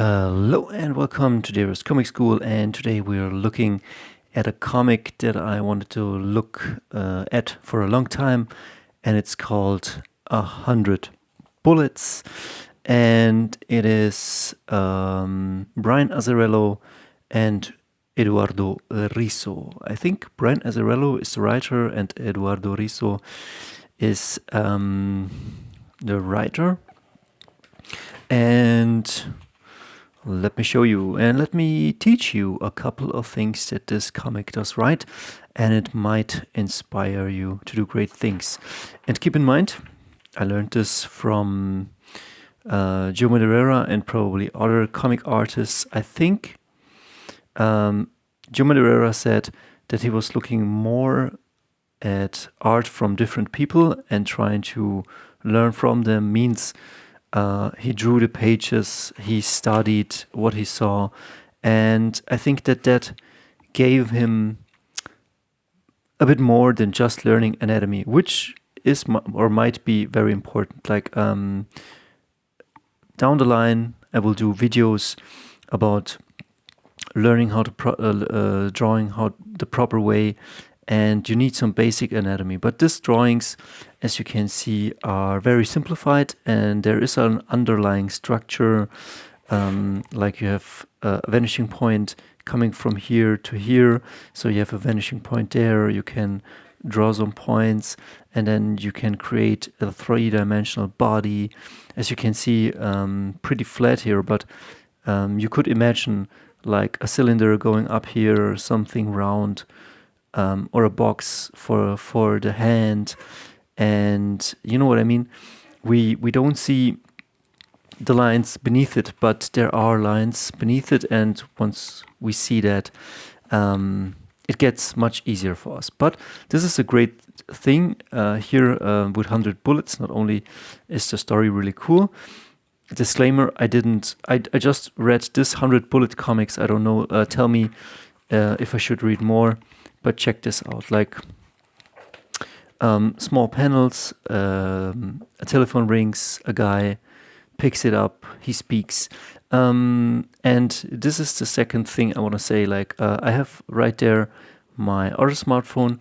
Hello and welcome to Dearest Comic School, and today we are looking at a comic that I wanted to look at for a long time, and it's called 100 Bullets, and it is Brian Azzarello and Eduardo Risso. I think Brian Azzarello is the writer and Eduardo Risso is the writer. And let me show you and let me teach you a couple of things that this comic does right, and it might inspire you to do great things. And keep in mind, I learned this from Joe Madureira and probably other comic artists. I think Joe Madureira said that he was looking more at art from different people and trying to learn from them. Means he drew the pages, he studied what he saw, and I think that gave him a bit more than just learning anatomy, which is or might be very important. Like down the line, I will do videos about learning how to drawing how the proper way, and you need some basic anatomy. But these drawings, as you can see, are very simplified, and there is an underlying structure, like you have a vanishing point coming from here to here, so you have a vanishing point there, you can draw some points, and then you can create a three-dimensional body. As you can see, pretty flat here, but you could imagine like a cylinder going up here, something round, or a box for the hand, and you know what I mean. We don't see the lines beneath it, but there are lines beneath it, and once we see that, it gets much easier for us. But this is a great thing here with 100 Bullets. Not only is the story really cool. Disclaimer: I just read this 100 Bullet comics. I don't know. Tell me if I should read more. But check this out, like small panels, a telephone rings, a guy picks it up, he speaks. And this is the second thing I want to say, like I have right there my other smartphone,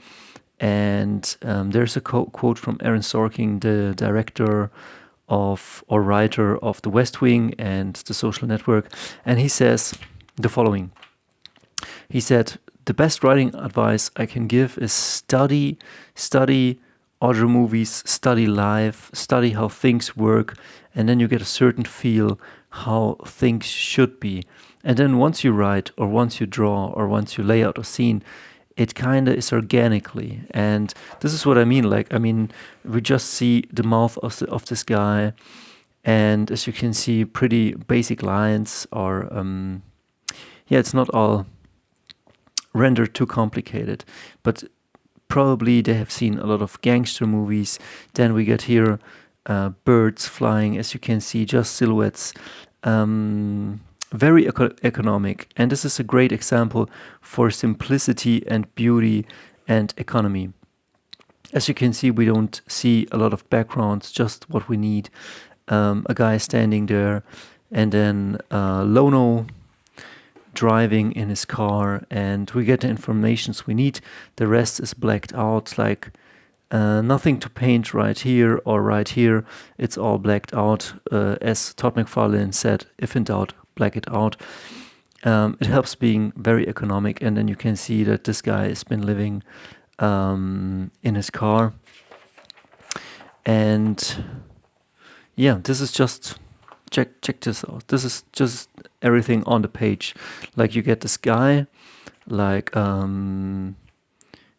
and there's a quote from Aaron Sorkin, the director of or writer of The West Wing and The Social Network, and he says the following. He said, "The best writing advice I can give is study other movies, study life, study how things work, and then you get a certain feel how things should be. And then once you write, or once you draw, or once you lay out a scene, it kind of is organically." And this is what I mean. Like, I mean, we just see the mouth of this guy, and as you can see, pretty basic lines, or it's not all rendered too complicated, but probably they have seen a lot of gangster movies. Then we get here birds flying, as you can see, just silhouettes, very economic, and this is a great example for simplicity and beauty and economy. As you can see, we don't see a lot of backgrounds, just what we need. A guy standing there, and then Lono driving in his car, and we get the informations we need. The rest is blacked out, like nothing to paint right here or right here. It's all blacked out. As Todd McFarlane said, if in doubt, black it out. It helps being very economic, and then you can see that this guy has been living in his car. And yeah, this is just check this out. This is just everything on the page. Like, you get this guy, like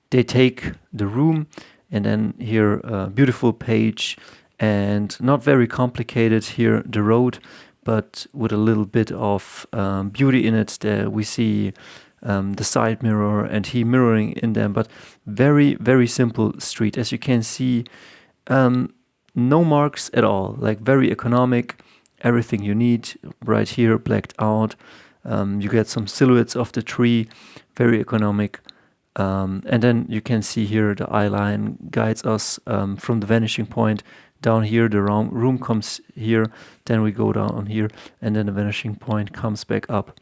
they take the room, and then here a beautiful page, and not very complicated here, the road, but with a little bit of beauty in it. There we see the side mirror and he mirroring in them, but very, very simple street. As you can see, no marks at all, like very economic. Everything you need right here, blacked out. You get some silhouettes of the tree, very economic. And then you can see here the eye line guides us from the vanishing point down here, the room comes here, then we go down here, and then the vanishing point comes back up.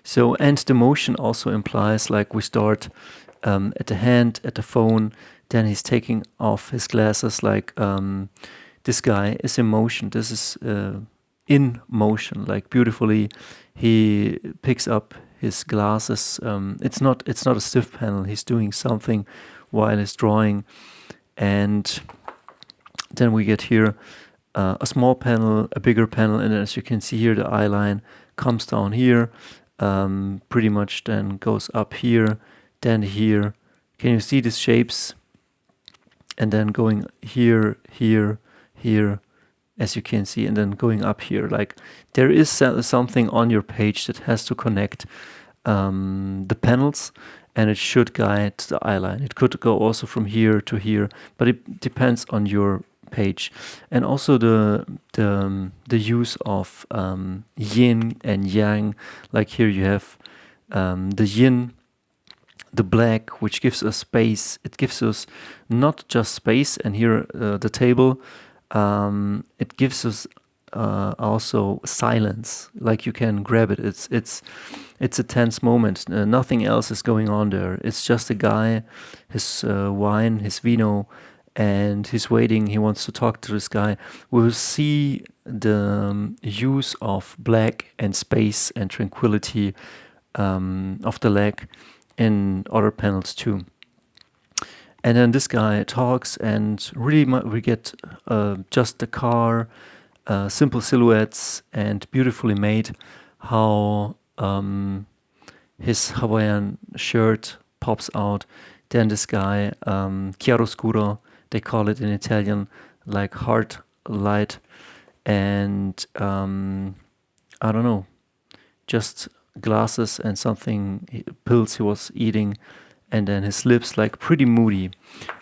So, and the motion also implies like we start at the hand, at the phone, then he's taking off his glasses, like this guy is in motion. This is in motion, like beautifully. He picks up his glasses. It's not a stiff panel. He's doing something while he's drawing, and then we get here a small panel, a bigger panel, and as you can see here, the eye line comes down here, pretty much then goes up here, then here. Can you see these shapes? And then going here, here, here, as you can see, and then going up here. Like there is something on your page that has to connect the panels, and it should guide the eye line. It could go also from here to here, but it depends on your page. And also the use of yin and yang. Like here you have the yin, the black, which gives us space. It gives us not just space, and here the table, it gives us also silence. Like you can grab it. It's a tense moment. Nothing else is going on there. It's just a guy, his wine, his vino, and he's waiting. He wants to talk to this guy. We'll see the use of black and space and tranquility of the leg in other panels too. And then this guy talks, and really we get just the car, simple silhouettes, and beautifully made. How his Hawaiian shirt pops out. Then this guy, chiaroscuro, they call it in Italian, like hard light, and I don't know, just glasses and something, pills he was eating, and then his lips, like pretty moody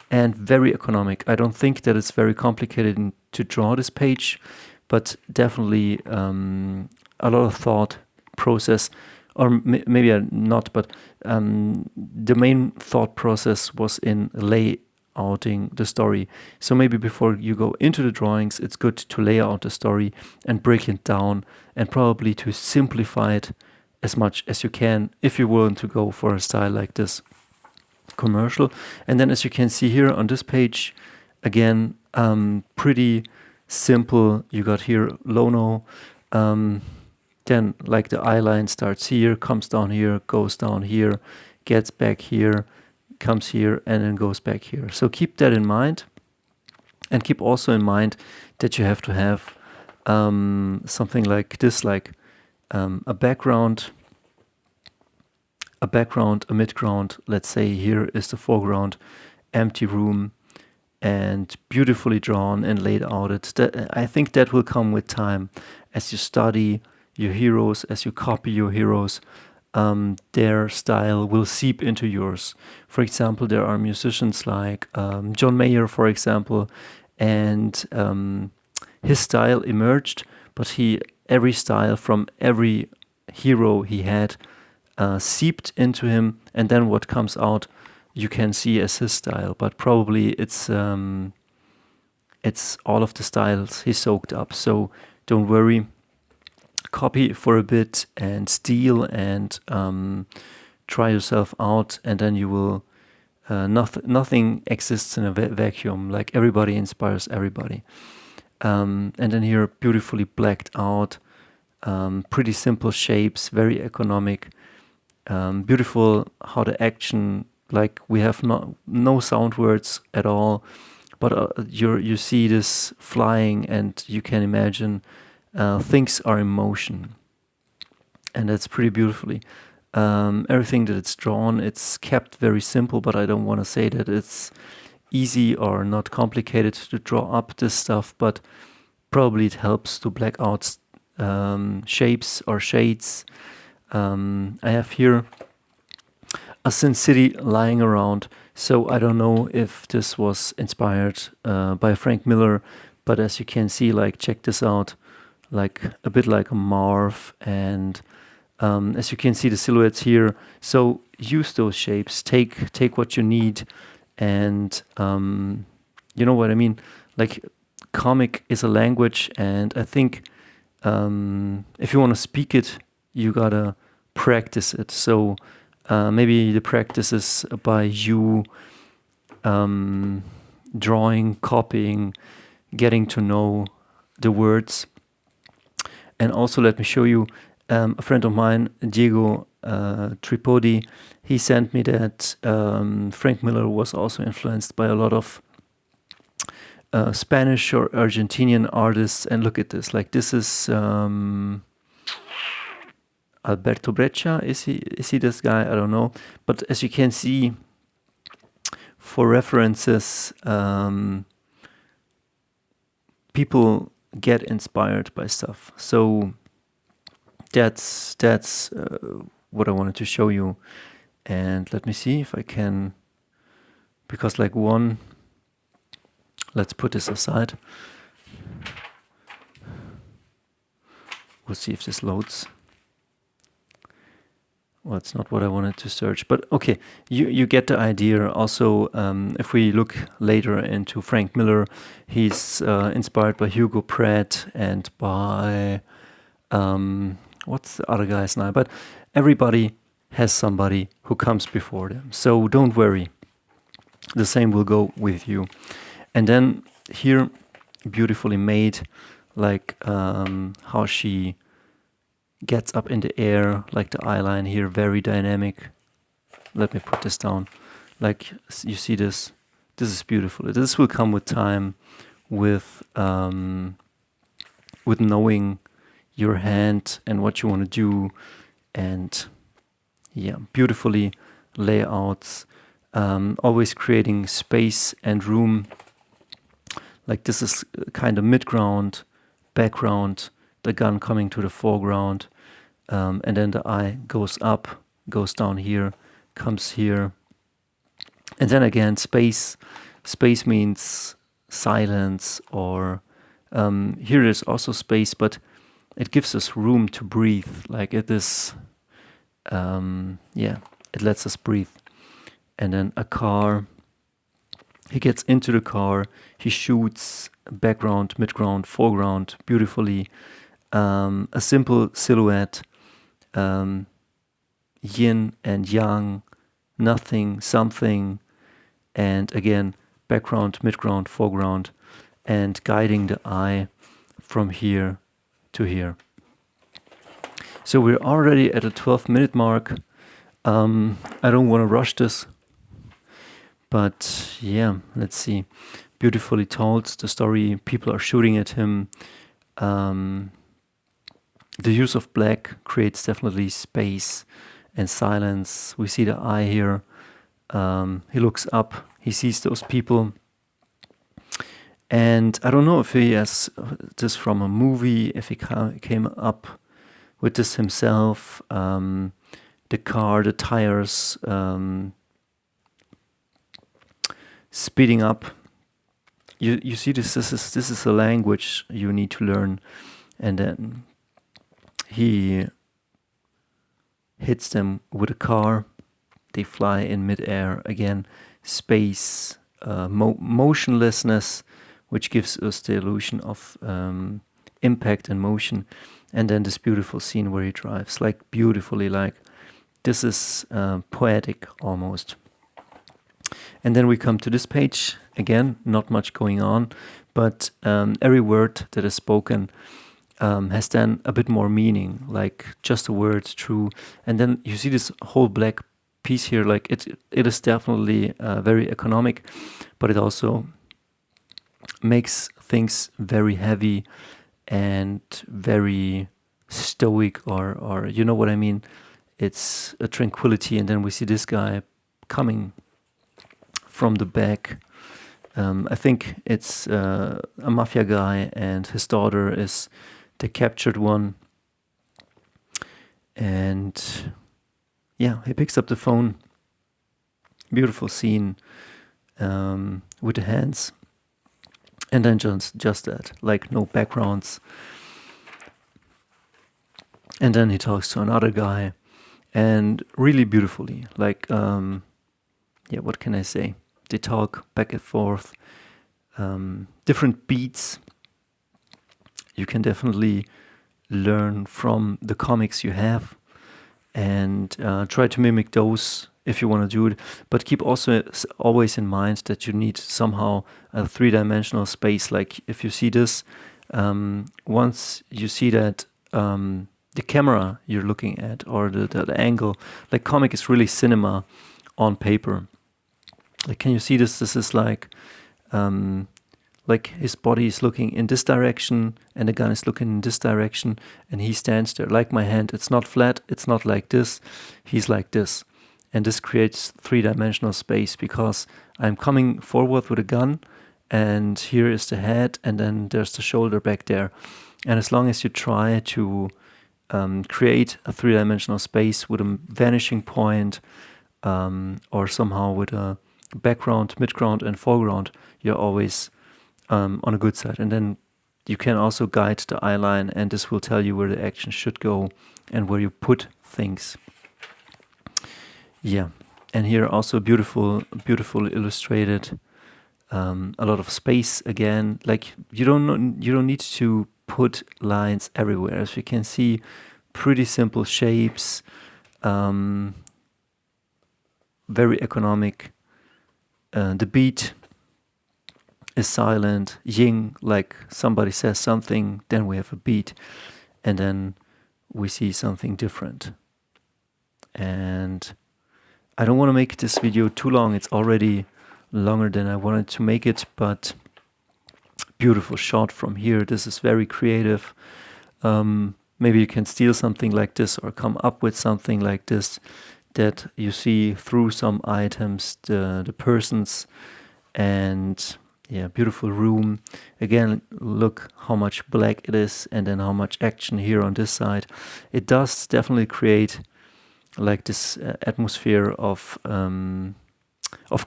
and very economic. I don't think that it's very complicated to draw this page, but definitely a lot of thought process, or maybe not, but the main thought process was in layouting the story. So maybe before you go into the drawings, it's good to lay out the story and break it down, and probably to simplify it as much as you can if you want to go for a style like this, commercial. And then as you can see here on this page, again, pretty simple. You got here Lono, then like the eye line starts here, comes down here, goes down here, gets back here, comes here, and then goes back here. So keep that in mind, and keep also in mind that you have to have something like this, like a background, a midground. Let's say here is the foreground, empty room, and beautifully drawn and laid out. I think that will come with time as you study your heroes, as you copy your heroes. Their style will seep into yours. For example, there are musicians like John Mayer, for example, and his style emerged, but every style from every hero he had seeped into him, and then what comes out you can see as his style. But probably it's all of the styles he soaked up. So don't worry, copy for a bit and steal and try yourself out, and then you will. Nothing exists in a vacuum. Like everybody inspires everybody. And then here, beautifully blacked out, pretty simple shapes, very economic, beautiful how the action, like we have no sound words at all, but you see this flying, and you can imagine things are in motion, and that's pretty beautifully. Everything that it's drawn, it's kept very simple, but I don't want to say that it's easy or not complicated to draw up this stuff, but probably it helps to black out shapes or shades. I have here a Sin City lying around, so I don't know if this was inspired by Frank Miller, but as you can see, like check this out, like a bit like a Marv, and as you can see the silhouettes here. So use those shapes, take what you need, and you know what I mean, like comic is a language, and I think if you want to speak it, you gotta practice it. So maybe the practice is by you drawing, copying, getting to know the words. And also, let me show you a friend of mine, Diego Tripodi. He sent me that Frank Miller was also influenced by a lot of Spanish or Argentinian artists. And look at this. Like, this is Alberto Breccia. Is he this guy? I don't know. But as you can see, for references, people get inspired by stuff. So that's what I wanted to show you. And let me see if I can, because like one, let's put this aside. We'll see if this loads. Well, it's not what I wanted to search, but okay, you get the idea. Also, if we look later into Frank Miller, he's inspired by Hugo Pratt and by, what's the other guy's name? But everybody has somebody who comes before them. So don't worry. The same will go with you. And then here, beautifully made, like how she gets up in the air, like the eye line here, very dynamic. Let me put this down. Like, you see this? This is beautiful. This will come with time, with knowing your hand and what you want to do. And yeah, beautifully layouts, always creating space and room. Like, this is kind of midground, background, the gun coming to the foreground, and then the eye goes up, goes down here, comes here. And then again, space. Space means silence, or here is also space, but it gives us room to breathe. Like, it is, it lets us breathe. And then a car. He gets into the car, he shoots background, midground, foreground, beautifully. A simple silhouette, yin and yang, nothing, something, and again, background, midground, foreground, and guiding the eye from here to here. So we're already at a 12-minute mark. I don't want to rush this, but yeah, let's see. Beautifully told, the story, people are shooting at him. The use of black creates definitely space and silence. We see the eye here. He looks up, he sees those people. And I don't know if he has this from a movie, if he came up with this himself. The car, the tires, speeding up. You see this is a language you need to learn. And then he hits them with a car. They fly in midair. Again, space, motionlessness, which gives us the illusion of impact and motion. And then this beautiful scene where he drives, like beautifully, like this is poetic almost. And then we come to this page. Again, not much going on, but every word that is spoken has then a bit more meaning, like just a word, true. And then you see this whole black piece here, like it is definitely very economic, but it also makes things very heavy and very stoic, or you know what I mean? It's a tranquility. And then we see this guy coming from the back. I think it's a mafia guy, and his daughter is the captured one. And yeah, he picks up the phone. Beautiful scene with the hands. And then just that, like no backgrounds. And then he talks to another guy, and really beautifully, like, what can I say? They talk back and forth. different beats. You can definitely learn from the comics you have and try to mimic those if you want to do it. But keep also always in mind that you need somehow a three-dimensional space. Like if you see this, once you see that the camera you're looking at or the angle, like comic is really cinema on paper. Like, can you see this? This is like his body is looking in this direction and the gun is looking in this direction and he stands there. Like my hand, it's not flat, it's not like this, he's like this. And this creates three-dimensional space because I'm coming forward with a gun and here is the head and then there's the shoulder back there. And as long as you try to create a three-dimensional space with a vanishing point or somehow with a background, midground and foreground, you're always on a good side. And then you can also guide the eye line and this will tell you where the action should go and where you put things. Yeah, and here also beautiful illustrated, a lot of space again. Like you don't need to put lines everywhere. As you can see, pretty simple shapes, very economic. The beat is silent, ying, like somebody says something, then we have a beat, and then we see something different. And I don't want to make this video too long. It's already longer than I wanted to make it, but beautiful shot from here. This is very creative. Maybe you can steal something like this or come up with something like this that you see through some items, the persons, and yeah, beautiful room. Again, look how much black it is and then how much action here on this side. It does definitely create like this atmosphere of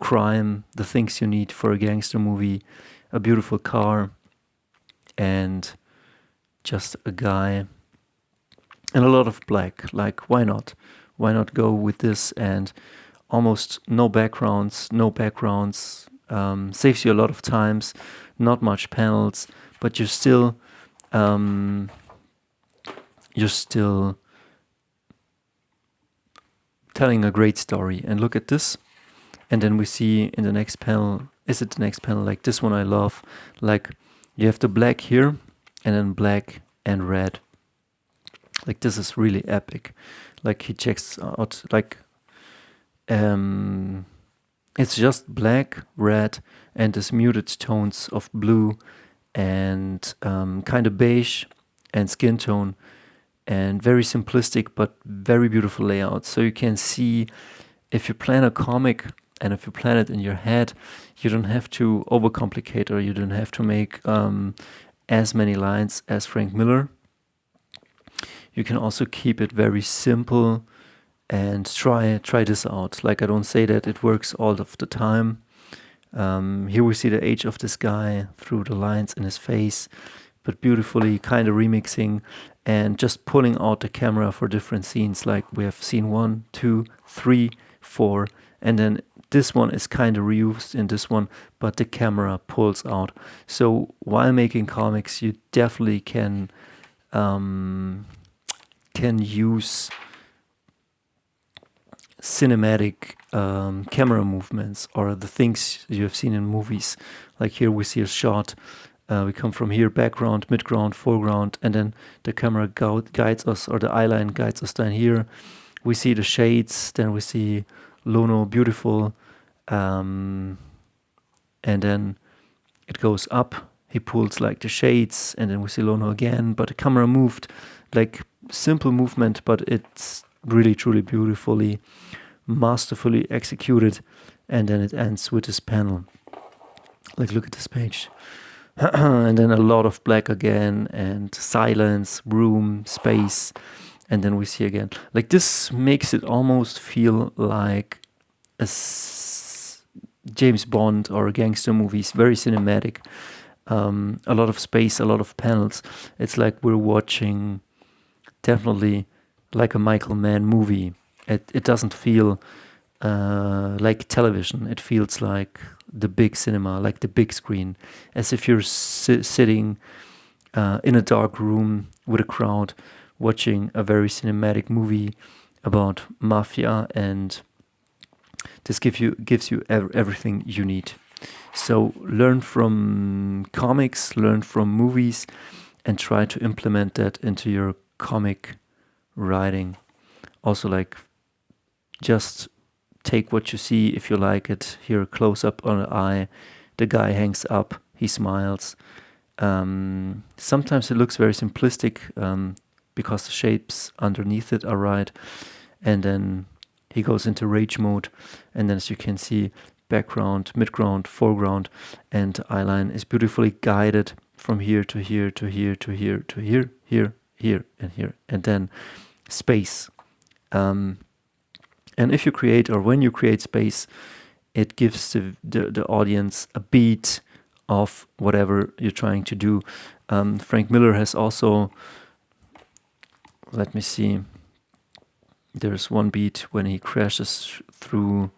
crime, the things you need for a gangster movie, a beautiful car, and just a guy, and a lot of black. Like, why not? Why not go with this? And almost no backgrounds, saves you a lot of times, not much panels, but you're still telling a great story. And look at this. And then we see in the next panel, is it the next panel? Like this one I love. Like you have the black here and then black and red. Like this is really epic. Like he checks out like it's just black, red and this muted tones of blue and kind of beige and skin tone. And very simplistic, but very beautiful layout. So you can see if you plan a comic and if you plan it in your head, you don't have to overcomplicate or you don't have to make as many lines as Frank Miller. You can also keep it very simple and try this out. Like I don't say that it works all of the time. Here we see the age of this guy through the lines in his face, but beautifully kind of remixing and just pulling out the camera for different scenes. Like we have scene 1, 2, 3, 4, and then this one is kind of reused in this one, but the camera pulls out. So while making comics, you definitely can use cinematic camera movements or the things you have seen in movies. Like here we see a shot. We come from here, background, midground, foreground, and then the camera guides us, or the eyeline guides us down here. We see the shades, then we see Lono, beautiful, and then it goes up. He pulls like the shades, and then we see Lono again, but the camera moved, like simple movement, but it's really, truly beautifully, masterfully executed, and then it ends with this panel. Like, look at this page. And then a lot of black again and silence, room, space, and then we see again. Like this makes it almost feel like a James Bond or a gangster movies, very cinematic. A lot of space, a lot of panels. It's like we're watching definitely like a Michael Mann movie. It doesn't feel like television. It feels like the big cinema, like the big screen, as if you're sitting in a dark room with a crowd watching a very cinematic movie about mafia, and this gives you everything you need. So learn from comics, learn from movies, and try to implement that into your comic writing. Also, like, just take what you see if you like it. Here, close up on an eye, the guy hangs up, he smiles. Sometimes it looks very simplistic because the shapes underneath it are right, and then he goes into rage mode, and then as you can see, background, midground, foreground, and eyeline is beautifully guided from here to here to here to here to here, here and here, and then space. And if you create, or when you create space, it gives the audience a beat of whatever you're trying to do. Frank Miller has also, let me see, there's one beat when he crashes through,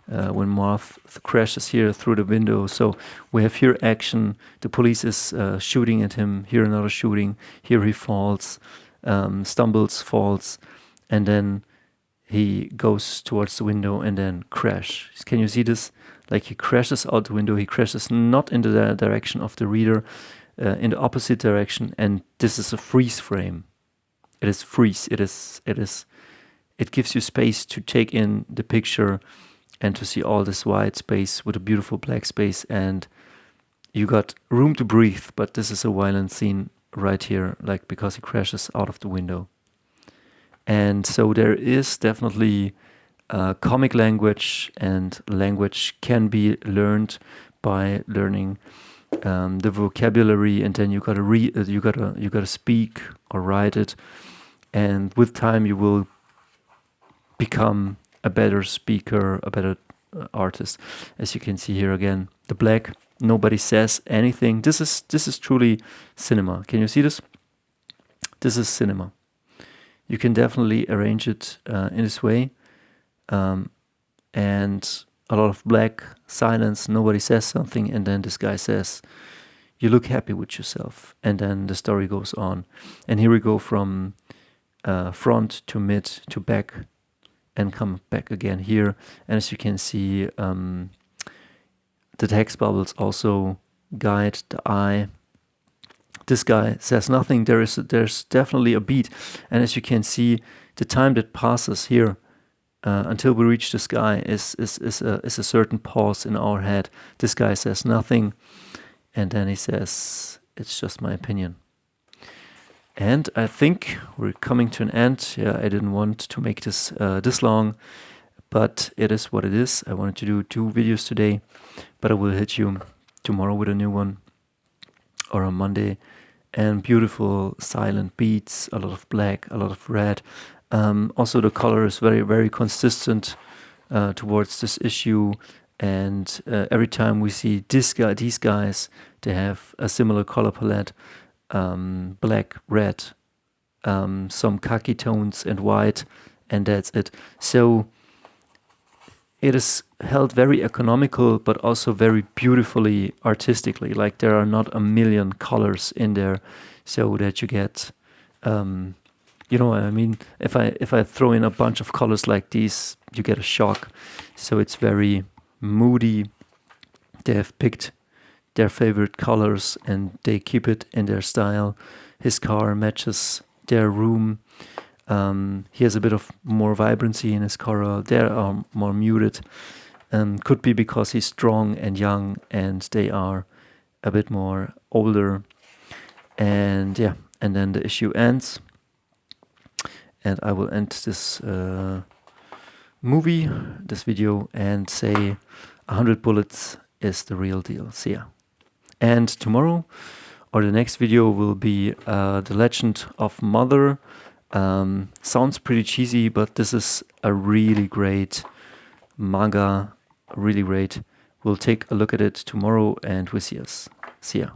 when Marv crashes here through the window. So we have here action, the police is shooting at him, here another shooting, here he falls, stumbles, falls, and then he goes towards the window and then crash. Can you see this? Like, he crashes out the window, he crashes not into the direction of the reader, in the opposite direction, and this is a freeze frame. It is freeze, it gives you space to take in the picture and to see all this white space with a beautiful black space, and you got room to breathe. But this is a violent scene right here, like, because he crashes out of the window. And so there is definitely comic language, and language can be learned by learning the vocabulary, and then you gotta you gotta speak or write it, and with time you will become a better speaker, a better artist. As you can see here again, the black, nobody says anything. This is truly cinema. Can you see this? This is cinema. You can definitely arrange it in this way, and a lot of black, silence, nobody says something, and then this guy says, you look happy with yourself, and then the story goes on. And here we go from front to mid to back, and come back again here. And as you can see, the text bubbles also guide the eye. This guy says nothing. There's definitely a beat, and as you can see, the time that passes here until we reach the sky is a certain pause in our head. This guy says nothing, and then he says, "It's just my opinion." And I think we're coming to an end. Yeah, I didn't want to make this this long, but it is what it is. I wanted to do 2 videos today, but I will hit you tomorrow with a new one, or on Monday. And beautiful silent beats, a lot of black, a lot of red. Also the color is very, very consistent towards this issue. And every time we see these guys, they have a similar color palette. Black, red, some khaki tones and white, and that's it. So it is held very economical, but also very beautifully artistically. Like, there are not a million colors in there, so that you get, you know what I mean? If I throw in a bunch of colors like these, you get a shock. So it's very moody. They have picked their favorite colors and they keep it in their style. His car matches their room. He has a bit of more vibrancy in his color. They are more muted. Could be because he's strong and young, and they are a bit more older. And yeah, and then the issue ends. And I will end this this video, and say 100 bullets is the real deal. See ya. And tomorrow, or the next video, will be The Legend of Mother. Sounds pretty cheesy, but this is a really great manga, really great. We'll take a look at it tomorrow, and we'll see ya.